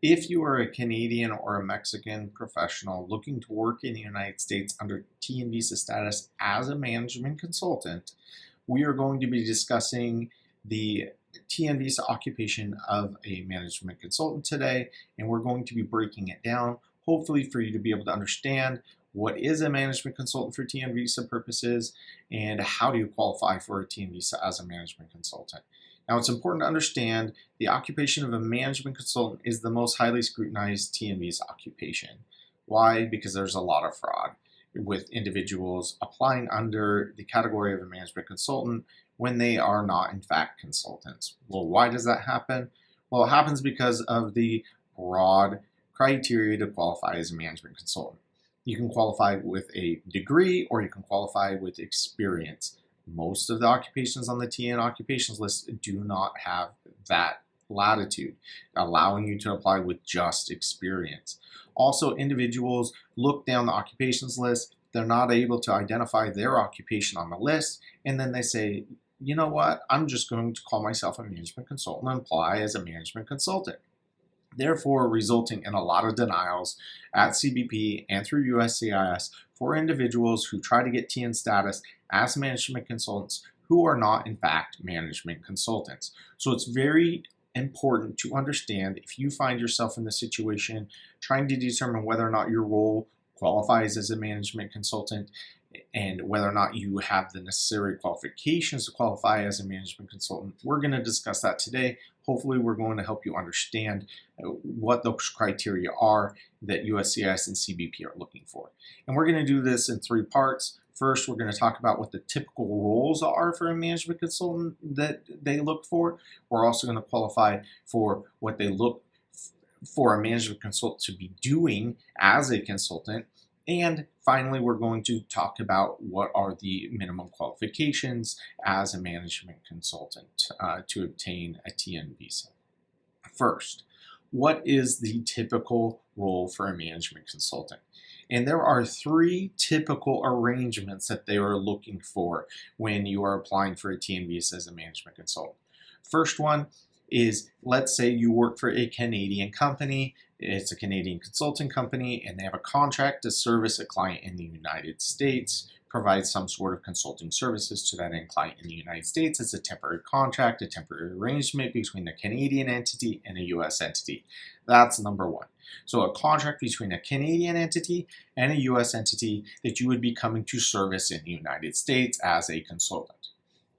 If you are a Canadian or a Mexican professional looking to work in the United States under TN visa status as a management consultant, we are going to be discussing the TN visa occupation of a management consultant today, and we're going to be breaking it down, hopefully for you to be able to understand what is a management consultant for TN visa purposes and how do you qualify for a TN visa as a management consultant. Now, it's important to understand the occupation of a management consultant is the most highly scrutinized TN visa occupation. Why? Because there's a lot of fraud with individuals applying under the category of a management consultant when they are not in fact consultants. Well, why does that happen? Well, it happens because of the broad criteria to qualify as a management consultant. You can qualify with a degree or you can qualify with experience. Most of the occupations on the TN occupations list do not have that latitude, allowing you to apply with just experience. Also, individuals look down the occupations list, they're not able to identify their occupation on the list, and then they say, you know what, I'm just going to call myself a management consultant and apply as a management consultant. Therefore, resulting in a lot of denials at CBP and through USCIS for individuals who try to get TN status as management consultants who are not in fact management consultants. So it's very important to understand if you find yourself in this situation trying to determine whether or not your role qualifies as a management consultant and whether or not you have the necessary qualifications to qualify as a management consultant. We're going to discuss that today. Hopefully, we're going to help you understand what those criteria are that USCIS and CBP are looking for. And we're going to do this in 3 parts. First, we're going to talk about what the typical roles are for a management consultant that they look for. We're also going to qualify for what they look for a management consultant to be doing as a consultant. And finally, we're going to talk about what are the minimum qualifications as a management consultant to obtain a TN visa. First, what is the typical role for a management consultant? And there are 3 typical arrangements that they are looking for when you are applying for a TN visa as a management consultant. First one is, let's say you work for a Canadian company. It's a Canadian consulting company and they have a contract to service a client in the United States, provide some sort of consulting services to that end client in the United States. It's a temporary contract, a temporary arrangement between a Canadian entity and a US entity. That's number 1. So a contract between a Canadian entity and a US entity that you would be coming to service in the United States as a consultant.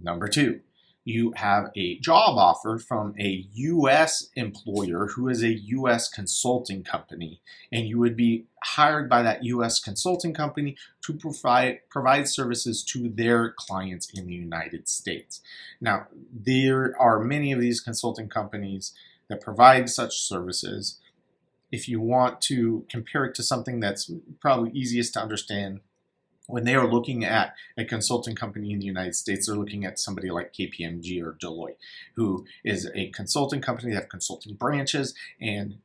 Number 2. You have a job offer from a U.S. employer who is a U.S. consulting company, and you would be hired by that U.S. consulting company to provide services to their clients in the United States. Now, there are many of these consulting companies that provide such services. If you want to compare it to something that's probably easiest to understand, when they are looking at a consulting company in the United States, they're looking at somebody like KPMG or Deloitte, who is a consulting company. They have consulting branches, and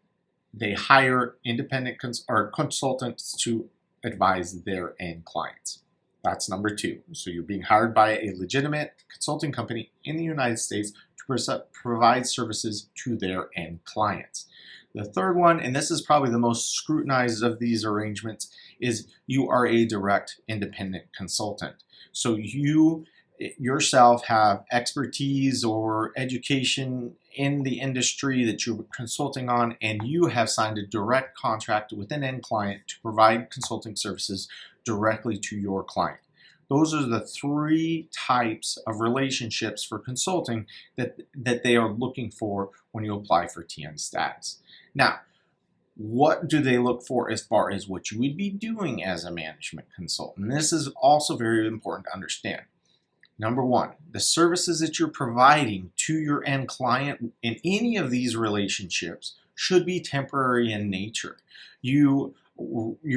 they hire independent consultants to advise their end clients. That's number 2. So you're being hired by a legitimate consulting company in the United States to provide services to their end clients. The third one, and this is probably the most scrutinized of these arrangements, is you are a direct independent consultant. So you yourself have expertise or education in the industry that you're consulting on, and you have signed a direct contract with an end client to provide consulting services directly to your client. Those are the 3 types of relationships for consulting that they are looking for when you apply for TN status. Now, what do they look for as far as what you would be doing as a management consultant? This is also very important to understand. Number 1, the services that you're providing to your end client in any of these relationships should be temporary in nature. You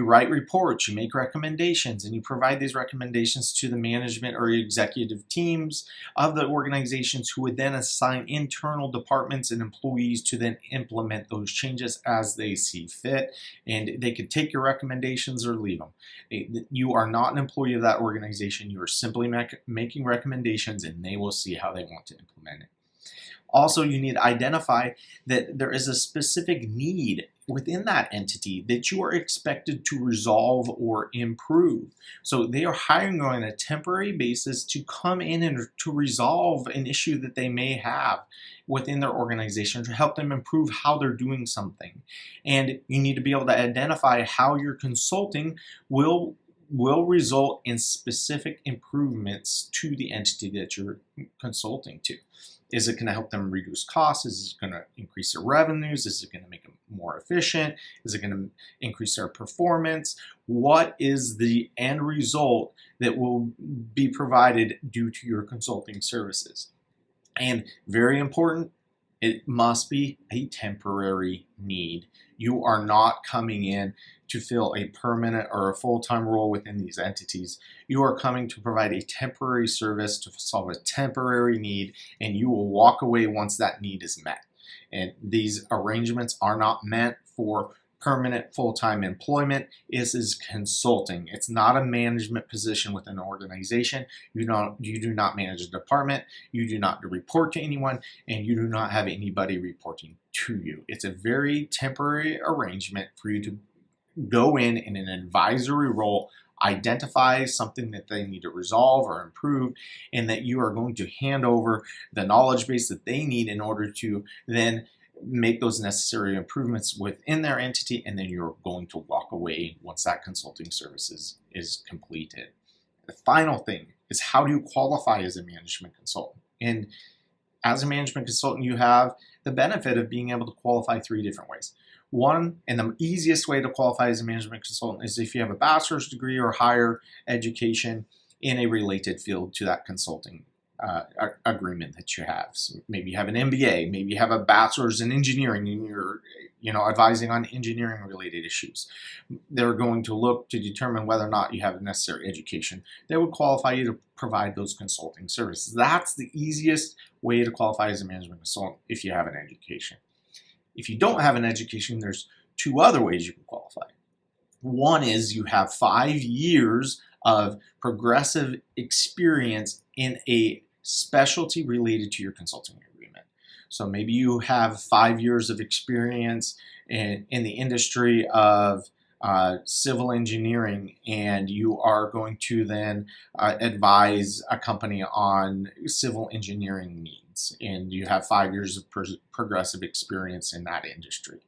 write reports, you make recommendations, and you provide these recommendations to the management or executive teams of the organizations who would then assign internal departments and employees to then implement those changes as they see fit. And they could take your recommendations or leave them. You are not an employee of that organization. You are simply making recommendations, and they will see how they want to implement it. Also, you need to identify that there is a specific need within that entity that you are expected to resolve or improve. So they are hiring you on a temporary basis to come in and to resolve an issue that they may have within their organization, to help them improve how they're doing something. And you need to be able to identify how your consulting will result in specific improvements to the entity that you're consulting to. Is it going to help them reduce costs? Is it going to increase their revenues? Is it going to make them more efficient? Is it going to increase their performance? What is the end result that will be provided due to your consulting services? And very important, it must be a temporary need. You are not coming in to fill a permanent or a full-time role within these entities. You are coming to provide a temporary service to solve a temporary need, and you will walk away once that need is met. And these arrangements are not meant for permanent full-time employment. This is consulting. It's not a management position within an organization. You do not manage a department. You do not report to anyone, and you do not have anybody reporting to you. It's a very temporary arrangement for you to go in an advisory role, identify something that they need to resolve or improve, and that you are going to hand over the knowledge base that they need in order to then make those necessary improvements within their entity, and then you're going to walk away once that consulting services is completed. The final thing is, how do you qualify as a management consultant? And as a management consultant, you have the benefit of being able to qualify 3 different ways. One, and the easiest way to qualify as a management consultant, is if you have a bachelor's degree or higher education in a related field to that consulting agreement that you have. So maybe you have an MBA, maybe you have a bachelor's in engineering and you're advising on engineering related issues. They're going to look to determine whether or not you have the necessary education that would qualify you to provide those consulting services. That's the easiest way to qualify as a management consultant if you have an education. If you don't have an education, there's 2 other ways you can qualify. One is you have 5 years of progressive experience in a specialty related to your consulting agreement. So maybe you have 5 years of experience in the industry of civil engineering, and you are going to then advise a company on civil engineering needs, and you have 5 years of progressive experience in that industry.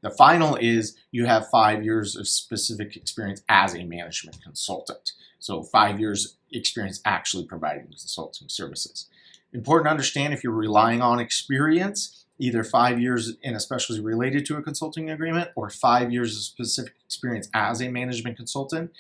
The final is you have 5 years of specific experience as a management consultant. So 5 years experience actually providing consulting services. Important to understand, if you're relying on experience, either 5 years in a specialty related to a consulting agreement or 5 years of specific experience as a management consultant,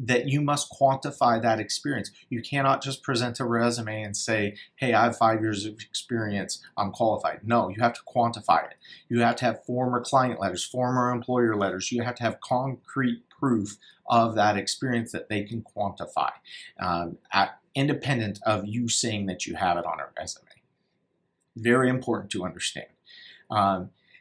that you must quantify that experience. You cannot just present a resume and say, hey, I have 5 years of experience, I'm qualified. No, you have to quantify it. You have to have former client letters, former employer letters. You have to have concrete proof of that experience that they can quantify, independent of you saying that you have it on a resume. Very important to understand.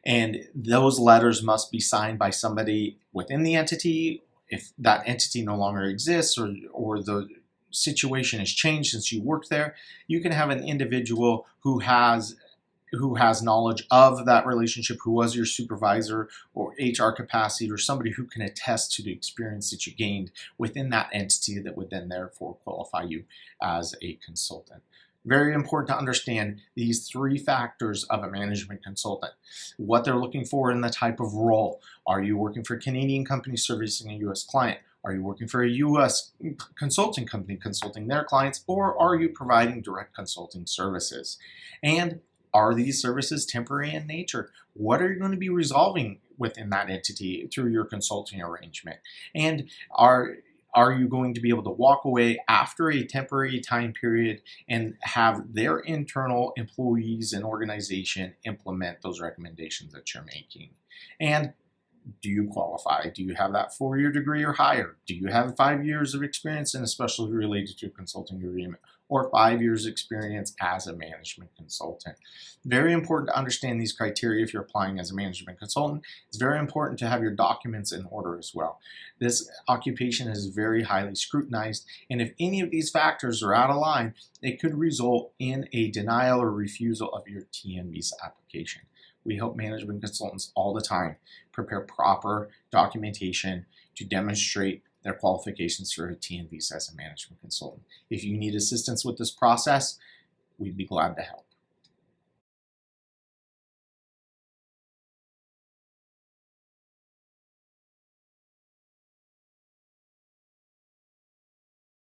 And those letters must be signed by somebody within the entity. If that entity no longer exists, or the situation has changed since you worked there, you can have an individual who has knowledge of that relationship, who was your supervisor or HR capacity, or somebody who can attest to the experience that you gained within that entity that would then therefore qualify you as a consultant. Very important to understand these 3 factors of a management consultant. What they're looking for in the type of role. Are you working for a Canadian company servicing a U.S. client? Are you working for a U.S. consulting company consulting their clients? Or are you providing direct consulting services? And are these services temporary in nature? What are you going to be resolving within that entity through your consulting arrangement? And are you going to be able to walk away after a temporary time period and have their internal employees and organization implement those recommendations that you're making? And Do you qualify? Do you have that 4-year degree or higher? Do you have 5 years of experience in a specialty related to a consulting agreement, or 5 years experience as a management consultant? Very important to understand these criteria if you're applying as a management consultant. It's very important to have your documents in order as well. This occupation is very highly scrutinized, and if any of these factors are out of line, it could result in a denial or refusal of your TN visa application. We help management consultants all the time prepare proper documentation to demonstrate their qualifications for a TN visa as a management consultant. If you need assistance with this process, we'd be glad to help.